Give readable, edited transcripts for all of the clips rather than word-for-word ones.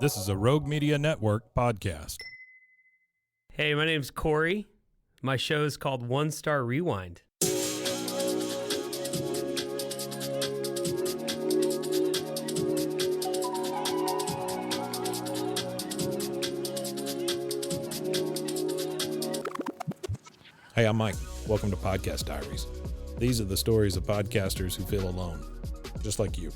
This is a Rogue Media Network podcast. Hey, my name's Cory. My show is called One Star Rewind. Hey, I'm Mike. Welcome to Podcast Diaries. These are the stories of podcasters who feel alone, just like you.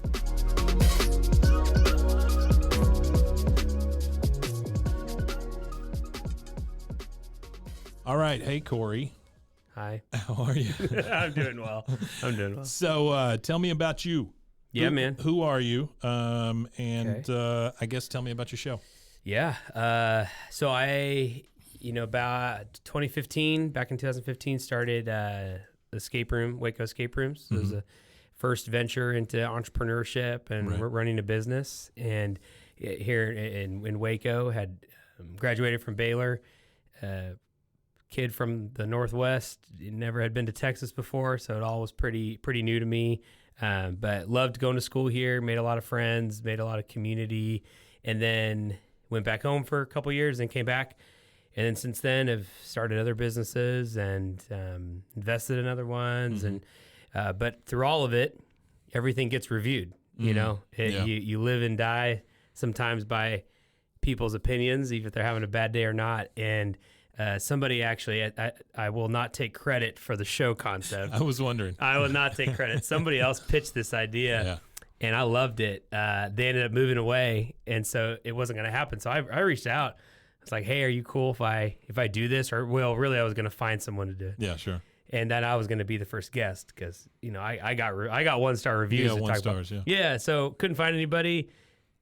All right. Hey, Cory. Hi. How are you? I'm doing well. So tell me about you. Yeah, man. Who are you? I guess tell me about your show. Yeah. So I, about 2015, back in 2015, started escape room, Waco Escape Rooms. It was a first venture into entrepreneurship and running a business. And here in Waco, had graduated from Baylor. Kid from the Northwest, never had been to Texas before, so it all was pretty new to me. But loved going to school here, made a lot of friends, made a lot of community, and then went back home for a couple years and came back. And then since then, I've started other businesses and invested in other ones. And but through all of it, everything gets reviewed. You live and die sometimes by people's opinions, even if they're having a bad day or not. And somebody actually, I will not take credit for the show concept. I was wondering. I will not take credit. Somebody else pitched this idea, and I loved it. They ended up moving away, and so it wasn't going to happen. So I reached out. I was like, "Hey, are you cool if I do this?" Or, well, really, I was going to find someone to do it. Yeah, sure. And then I was going to be the first guest because I got 1-star reviews. You got 1 stars, yeah. Yeah, so couldn't find anybody.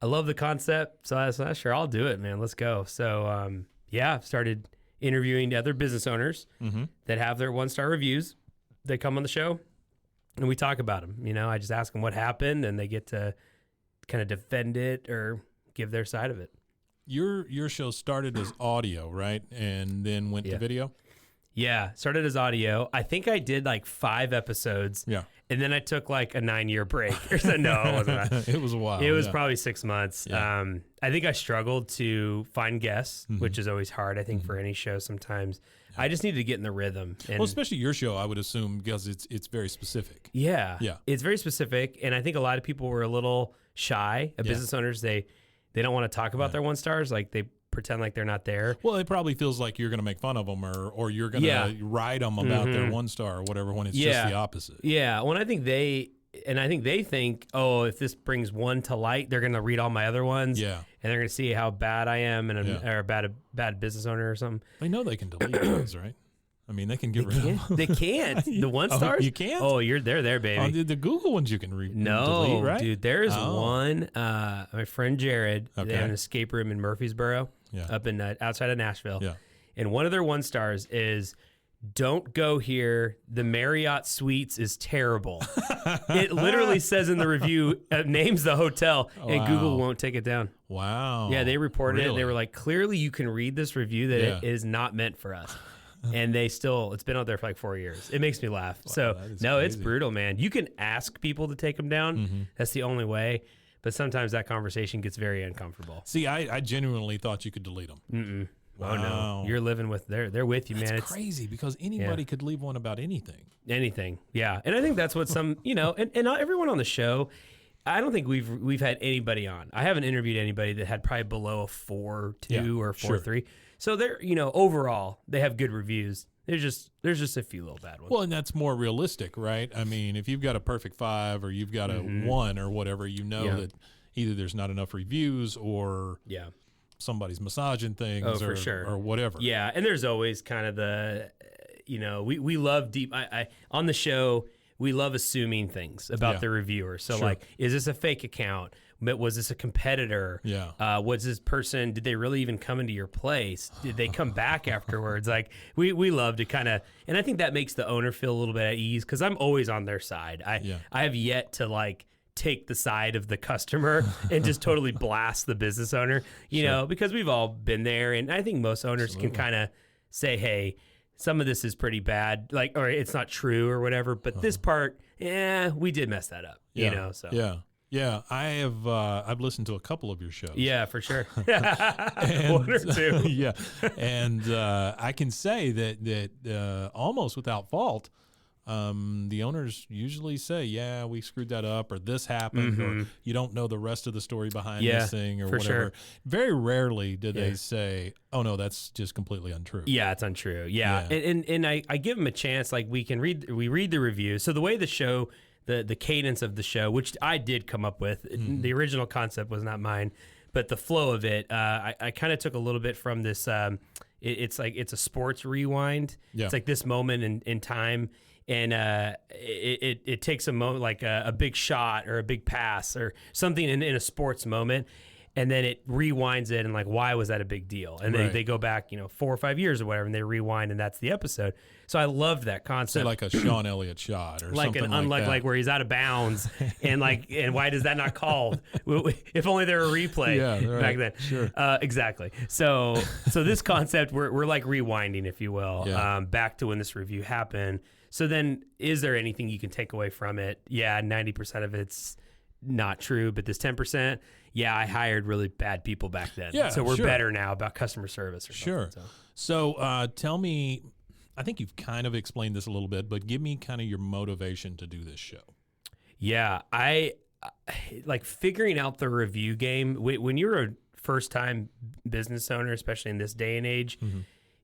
I love the concept, so I was like, sure, I'll do it, man. Let's go. So started interviewing other business owners that have their 1-star reviews. They come on the show and we talk about them. I just ask them what happened and they get to kind of defend it or give their side of it. Your show started as audio, right? And then went to video? Yeah, started as audio. I think I did like 5 episodes. Yeah. And then I took like a 9-year break. No, it wasn't. It was a while. It was probably 6 months. Yeah. I think I struggled to find guests, which is always hard, I think, for any show sometimes. I just needed to get in the rhythm. And well, especially your show, I would assume, because it's very specific. Yeah. It's very specific, and I think a lot of people were a little shy. Business owners, they don't want to talk about their 1-stars. Like, they pretend like they're not there. Well, it probably feels like you're going to make fun of them or you're going to ride them about their 1-star or whatever, when it's just the opposite. Yeah. Well, I think they think, oh, if this brings one to light, they're going to read all my other ones. Yeah. And they're going to see how bad I am or a bad business owner or something. They know they can delete those, right? I mean, they can get rid of them. They can't. The 1-stars? You can't? Oh, they're there, baby. The Google ones you can No, delete, right? Dude, there's one. My friend Jared, they have an escape room in Murfreesboro, up in outside of Nashville. Yeah. And one of their 1-stars is, "Don't go here. The Marriott Suites is terrible." It literally says in the review, names the hotel, and Google won't take it down. Wow. Yeah, they reported it. They were like, clearly you can read this review that it is not meant for us. And it's been out there for like 4 years. It makes me laugh. Wow, so, no, crazy. It's brutal, man. You can ask people to take them down. That's the only way. But sometimes that conversation gets very uncomfortable. See, I genuinely thought you could delete them. Mm-mm. Wow. Oh, no. You're living with, they're with you, man. It's crazy because anybody could leave one about anything. Anything, yeah. And I think that's what some, and not everyone on the show, I don't think we've had anybody on. I haven't interviewed anybody that had probably below a 4.2 or 4.3. So they're, overall, they have good reviews. There's just a few little bad ones. Well, and that's more realistic, right? I mean, if you've got a perfect 5 or you've got a 1 or whatever, that either there's not enough reviews or somebody's massaging things for sure. or whatever. Yeah, and there's always kind of the, we love deep, I on the show, we love assuming things about the reviewer. So like, is this a fake account? Was this a competitor? Yeah. Was this person, did they really even come into your place? Did they come back afterwards? Like, we love to kind of, and I think that makes the owner feel a little bit at ease because I'm always on their side. I have yet to like take the side of the customer and just totally blast the business owner, you know, because we've all been there. And I think most owners can kind of say, hey, some of this is pretty bad, like, or it's not true or whatever, but this part, we did mess that up, you know, so. Yeah. Yeah, I have. I've listened to a couple of your shows. Yeah, for sure. And, one or two. Yeah, and I can say that almost without fault, the owners usually say, "Yeah, we screwed that up," or "This happened," or "You don't know the rest of the story behind this thing," or whatever. Sure. Very rarely do they say, "Oh no, that's just completely untrue." Yeah, it's untrue. Yeah, and I give them a chance. Like we read the review. So the way the show. The cadence of the show, which I did come up with. The original concept was not mine, but the flow of it, I kind of took a little bit from this. It's like it's a sports rewind. Yeah. It's like this moment in time, and it takes a moment, like a big shot or a big pass or something in a sports moment, and then it rewinds it and like, why was that a big deal? And they go back 4 or 5 years or whatever, and they rewind, and that's the episode. So I loved that concept. Say like a Sean Elliott shot or like something an unlucky, like where he's out of bounds, and why does that not called? If only there were a replay back then. Sure. Exactly. So this concept, we're like rewinding, if you will, back to when this review happened. So then, is there anything you can take away from it? Yeah, 90% of it's not true, but this 10%, yeah, I hired really bad people back then. Yeah, so we're better now about customer service or something. Sure. So tell me, I think you've kind of explained this a little bit, but give me kind of your motivation to do this show. Yeah, I like figuring out the review game. When you're a first-time business owner, especially in this day and age,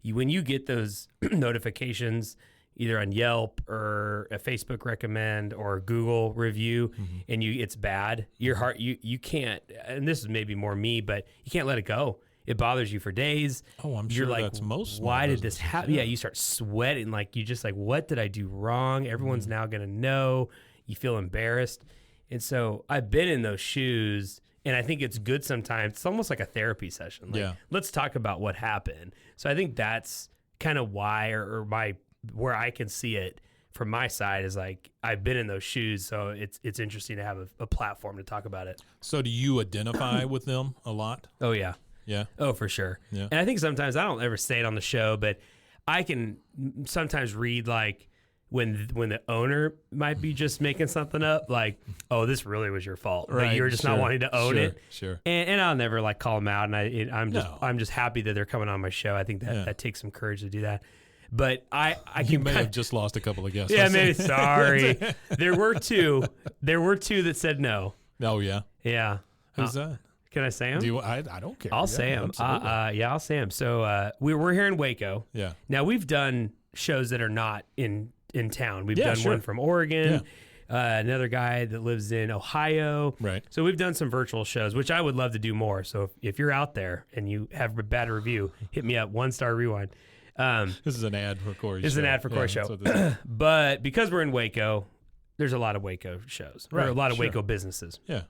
when you get those notifications either on Yelp or a Facebook recommend or Google review, and it's bad, your heart, you can't, and this is maybe more me, but you can't let it go. It bothers you for days. Oh, I'm sure You're like, that's most. Why did this happen? Yeah, you start sweating. Like, you just like, what did I do wrong? Everyone's now going to know. You feel embarrassed. And so I've been in those shoes, and I think it's good sometimes. It's almost like a therapy session. Like, let's talk about what happened. So I think that's kind of why, or where I can see it from my side is like, I've been in those shoes. So it's interesting to have a platform to talk about it. So do you identify with them a lot? Oh, yeah. Yeah. Oh, for sure. Yeah. And I think sometimes, I don't ever say it on the show, but I can sometimes read like when the owner might be just making something up, like, oh, this really was your fault. Right. But you were just not wanting to own it. Sure. And I'll never like call them out. And I'm just happy that they're coming on my show. I think that takes some courage to do that. But you may have just lost a couple of guests. Yeah, maybe. Sorry. There were two that said no. Oh yeah. Yeah. Who's that? Can I say them? I don't care. I'll say them. I'll say them. So we're here in Waco. Yeah. Now we've done shows that are not in town. We've done one from Oregon. Yeah. Another guy that lives in Ohio. Right. So we've done some virtual shows, which I would love to do more. So if you're out there and you have a bad review, hit me up. 1-star rewind. This is an ad for Cory's show. This is an ad for Cory's show. But because we're in Waco, there's a lot of Waco shows. Right. Or a lot of Waco businesses. Yeah.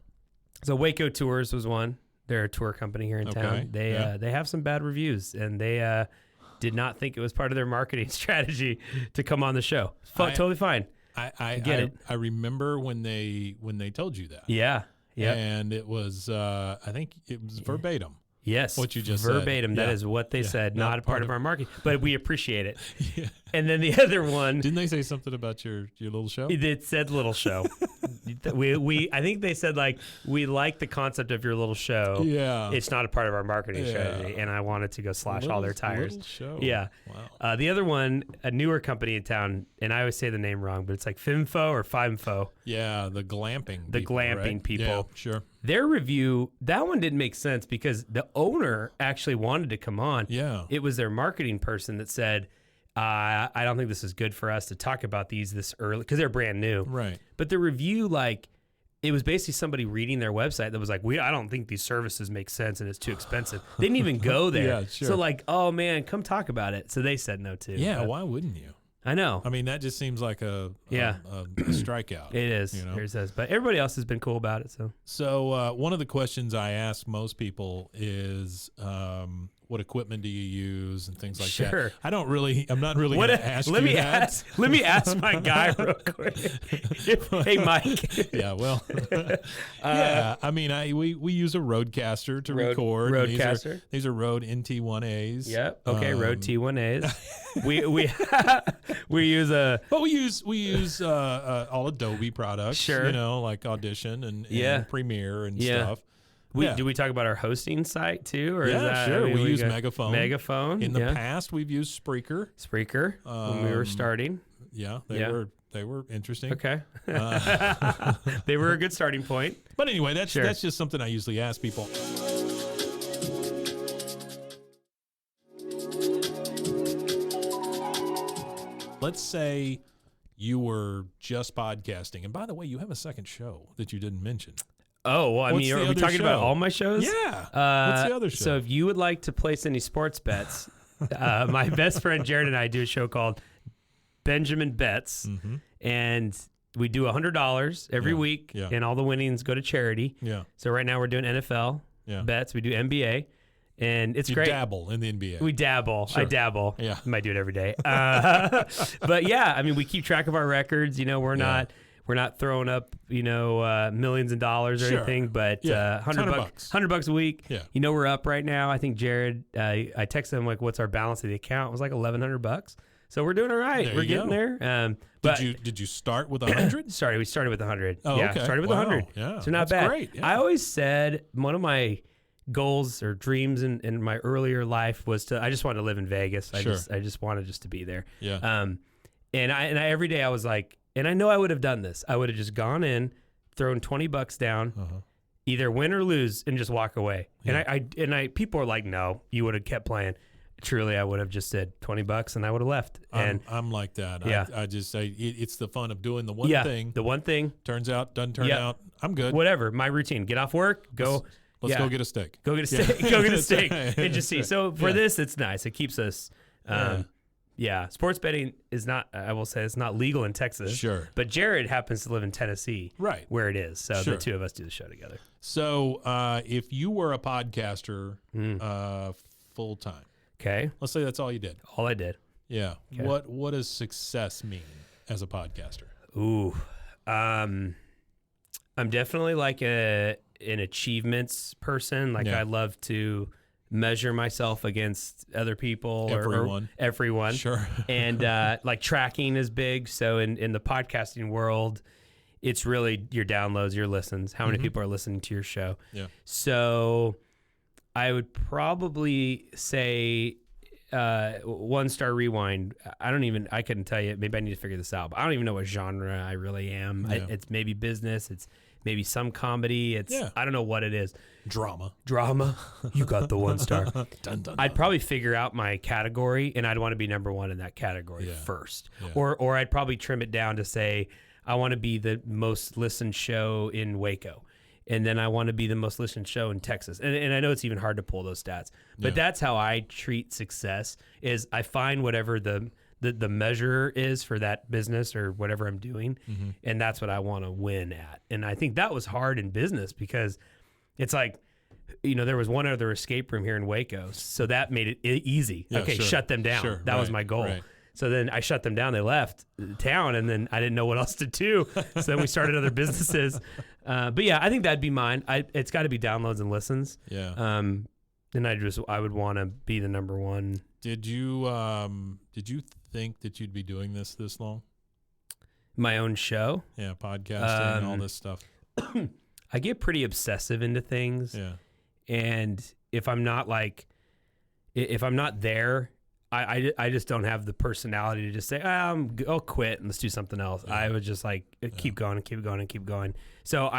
So Waco Tours was one. They're a tour company here in town. They have some bad reviews, and they did not think it was part of their marketing strategy to come on the show. Totally fine. I get it. I remember when they told you that. Yeah. Yeah. And it was I think it was verbatim. Yes. What you just verbatim. said. That is what they said. Not a part of our marketing, but we appreciate it. Yeah. And then the other one. Didn't they say something about your little show? It said little show. I think they said like, we like the concept of your little show. Yeah. It's not a part of our marketing strategy, and I wanted to go slash all their tires. Little show. Yeah. Wow. The other one, a newer company in town, and I always say the name wrong, but it's like Fimfo or Fimfo. Yeah, the glamping. The glamping people. Yeah, sure. Their review, that one didn't make sense because the owner actually wanted to come on. Yeah. It was their marketing person that said, I don't think this is good for us to talk about these this early, because they're brand new. Right. But the review, like, it was basically somebody reading their website that was like, I don't think these services make sense and it's too expensive. They didn't even go there. Yeah, sure. So like, oh man, come talk about it. So they said no too. Yeah, why wouldn't you? I know. I mean, that just seems like a strikeout. It is. You know? It says, but everybody else has been cool about it. So one of the questions I ask most people is, what equipment do you use and things like Sure. that. I'm not really going to ask let you me that. Let me ask my guy real quick. Hey, Mike. Yeah, well, yeah. I mean, we use a Rodecaster to record. Rodecaster. These are Rode NT1As. Yep. Okay. Rode T1As. we use a. But we use all Adobe products. Sure. Like Audition and Premiere and stuff. Do we talk about our hosting site too, or yeah, is that, sure. We use go, Megaphone. Megaphone. In the past, we've used Spreaker. When we were starting. Yeah, they were interesting. Okay. They were a good starting point. But anyway, that's just something I usually ask people. Let's say you were just podcasting, and by the way, you have a second show that you didn't mention. Oh, well, I mean, are we talking about all my shows? Yeah. What's the other show? So if you would like to place any sports bets, my best friend Jared and I do a show called Benjamin Bets, and we do $100 every week, and all the winnings go to charity. Yeah. So right now we're doing NFL bets. We do NBA, and it's great. You dabble in the NBA. We dabble. Sure. I dabble. Yeah. Might do it every day. But yeah, I mean, we keep track of our records. We're not throwing up, millions of dollars or anything, but $100 a week. Yeah. We're up right now. I think Jared, I texted him like, "What's our balance of the account?" It was like $1,100. So we're doing all right. We're getting there. But did you start with 100? We started with 100. Oh, yeah, okay. started with 100. Yeah, so not that's bad. Great. Yeah. I always said one of my goals or dreams in my earlier life was I just wanted to live in Vegas. I just wanted to be there. Yeah. And I every day I was like, and I know I would have done this. I would have just gone in, thrown $20 down, either win or lose, and just walk away. Yeah. And I people are like, no, you would have kept playing. Truly, I would have just said $20 and I would have left. And I'm like that. Yeah. I just say it's the fun of doing the one thing. The one thing doesn't turn out. I'm good. Whatever. My routine. Get off work. Go. Let's go get a steak. Go get a steak. Go get a steak and just see. So for this, it's nice. It keeps us. Sports betting is not. I will say it's not legal in Texas. Sure. But Jared happens to live in Tennessee, right, where it is. So the two of us do the show together. So if you were a podcaster full time, okay, let's say that's all you did. All I did. Yeah. Okay. What does success mean as a podcaster? Ooh, I'm definitely like an achievements person. Like I love to measure myself against other people or everyone. Sure. And like tracking is big. So in the podcasting world, it's really your downloads, your listens, how many people are listening to your show. Yeah. So I would probably say 1-star rewind. I couldn't tell you. Maybe I need to figure this out, but I don't even know what genre I really am. Yeah. It's maybe business. It's maybe some comedy. I don't know what it is. Drama. You got the 1-star. Dun, dun, dun. I'd probably figure out my category, and I'd want to be number one in that category first. Yeah. Or I'd probably trim it down to say I want to be the most listened show in Waco, and then I want to be the most listened show in Texas. And I know it's even hard to pull those stats, but that's how I treat success. Is I find whatever the measure is for that business or whatever I'm doing, and that's what I want to win at. And I think that was hard in business because it's like, there was one other escape room here in Waco, so that made it easy. Yeah, shut them down. Sure, that was my goal. Right. So then I shut them down. They left town, and then I didn't know what else to do. So then we started other businesses. But yeah, I think that'd be mine. It's got to be downloads and listens. Yeah. And I would want to be the number one. Did you think that you'd be doing this long? My own show? Yeah, podcasting and all this stuff. I get pretty obsessive into things. Yeah. And if I'm not there, I just don't have the personality to just say, I'll quit and let's do something else. Yeah. I would just keep going and keep going and keep going. So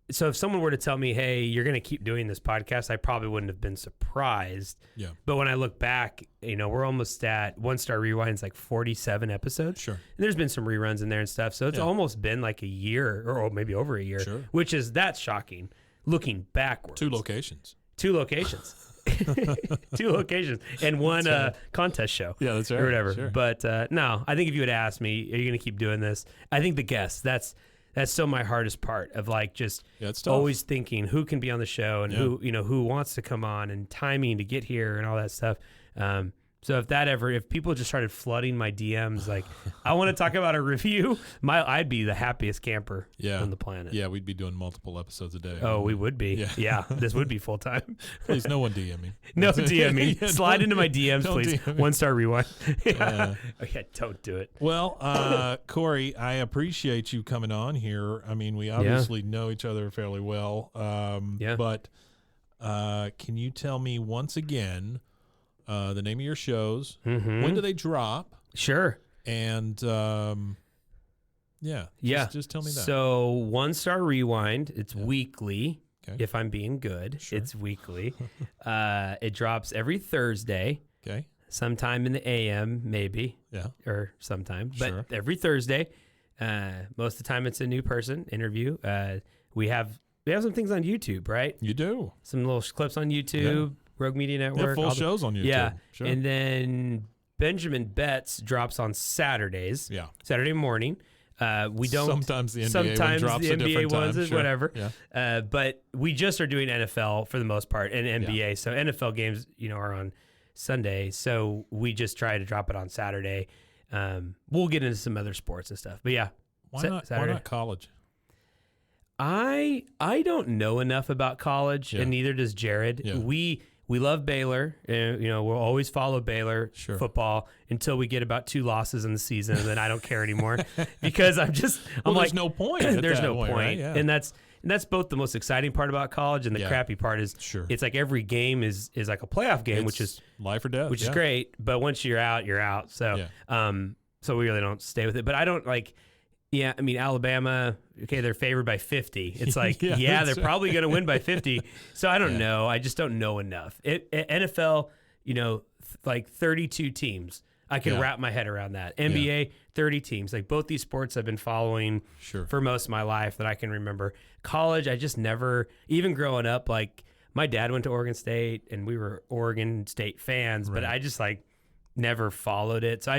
if someone were to tell me, hey, you're going to keep doing this podcast, I probably wouldn't have been surprised. Yeah. But when I look back, we're almost at 1-star rewinds, like 47 episodes. Sure. And there's been some reruns in there and stuff. So it's almost been like a year or maybe over a year, that's shocking looking backwards. 2 locations. 2 locations. 2 locations and one contest show. Yeah, that's right. Or whatever. Sure. But no, I think if you had asked me, are you going to keep doing this? I think the guests, That's still my hardest part of like just it's tough. always thinking who can be on the show and who wants to come on and timing to get here and all that stuff. So if people just started flooding my DMs, like I want to talk about a review, I'd be the happiest camper on the planet. Yeah, we'd be doing multiple episodes a day. Oh, we would be. Yeah, this would be full time. Please, no one DM me. No DM me. Slide into my DMs, please. DM me. 1-star rewind. Oh, yeah, don't do it. Well, Cory, I appreciate you coming on here. I mean, we obviously know each other fairly well. But can you tell me once again the name of your shows? Mm-hmm. When do they drop? Sure. And just tell me that. So 1-star rewind, it's weekly. Okay. If I'm being good, Sure. it's weekly. It drops every Thursday. Okay. Sometime in the AM, maybe. Yeah. Or sometime. But Sure. every Thursday. Most of the time it's a new person interview. We have some things on YouTube, right? You do. Some little clips on YouTube, Rogue Media Network. Full shows on YouTube. Yeah. Sure. And then Benjamin Betts drops on Saturdays. Yeah. Saturday morning. We don't. Sometimes the NBA one drops a different time. Ones, sure. whatever. Yeah. But we just are doing NFL for the most part and NBA. Yeah. So NFL games, are on Sunday. So we just try to drop it on Saturday. We'll get into some other sports and stuff. But yeah. Why not college? I don't know enough about college, and neither does Jared. Yeah. We love Baylor. We'll always follow Baylor football until we get about 2 losses in the season, and then I don't care anymore because I'm like, there's no point. There's no point, right? Yeah. and that's both the most exciting part about college and the crappy part is it's like every game is like a playoff game, which is life or death, which is great. But once you're out, you're out. So so we really don't stay with it. But I don't like. Yeah, I mean, Alabama, okay, they're favored by 50. It's like, they're probably going to win by 50. So I don't know. I just don't know enough. NFL, like 32 teams. I can wrap my head around that. NBA, 30 teams. Like both these sports I've been following for most of my life that I can remember. College, I just never, even growing up, like my dad went to Oregon State and we were Oregon State fans, but I just like never followed it. So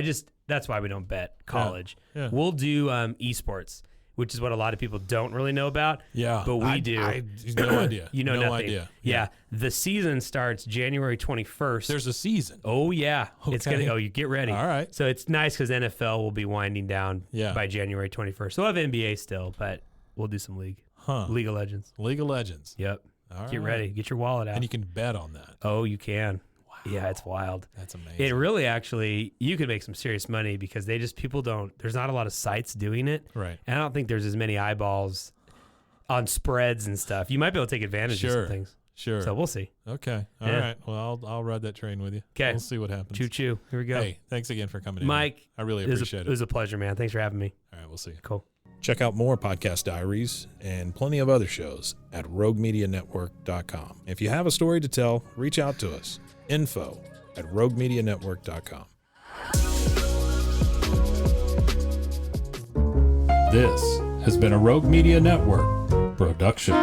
that's why we don't bet college. Yeah. We'll do esports, which is what a lot of people don't really know about. Yeah. But we do. No idea. No nothing. Idea. Yeah. The season starts January 21st. There's a season. Oh, yeah. Okay. It's going to, you get ready. All right. So it's nice because NFL will be winding down by January 21st. So we'll have NBA still, but we'll do some league. League of Legends. League of Legends. Yep. All get right. ready. Get your wallet out. And you can bet on that. Oh, you can. Wow. Yeah, it's wild. That's amazing. It really actually, you could make some serious money because there's not a lot of sites doing it. Right. And I don't think there's as many eyeballs on spreads and stuff. You might be able to take advantage of some things. Sure. So we'll see. Okay. All right. Well, I'll ride that train with you. Okay. We'll see what happens. Choo choo. Here we go. Hey, thanks again for coming in, Mike. I really appreciate it. It was a pleasure, man. Thanks for having me. All right. We'll see you. Cool. Check out more Podcast Diaries and plenty of other shows at roguemedianetwork.com. If you have a story to tell, reach out to us. info@roguemedianetwork.com. This has been a Rogue Media Network production.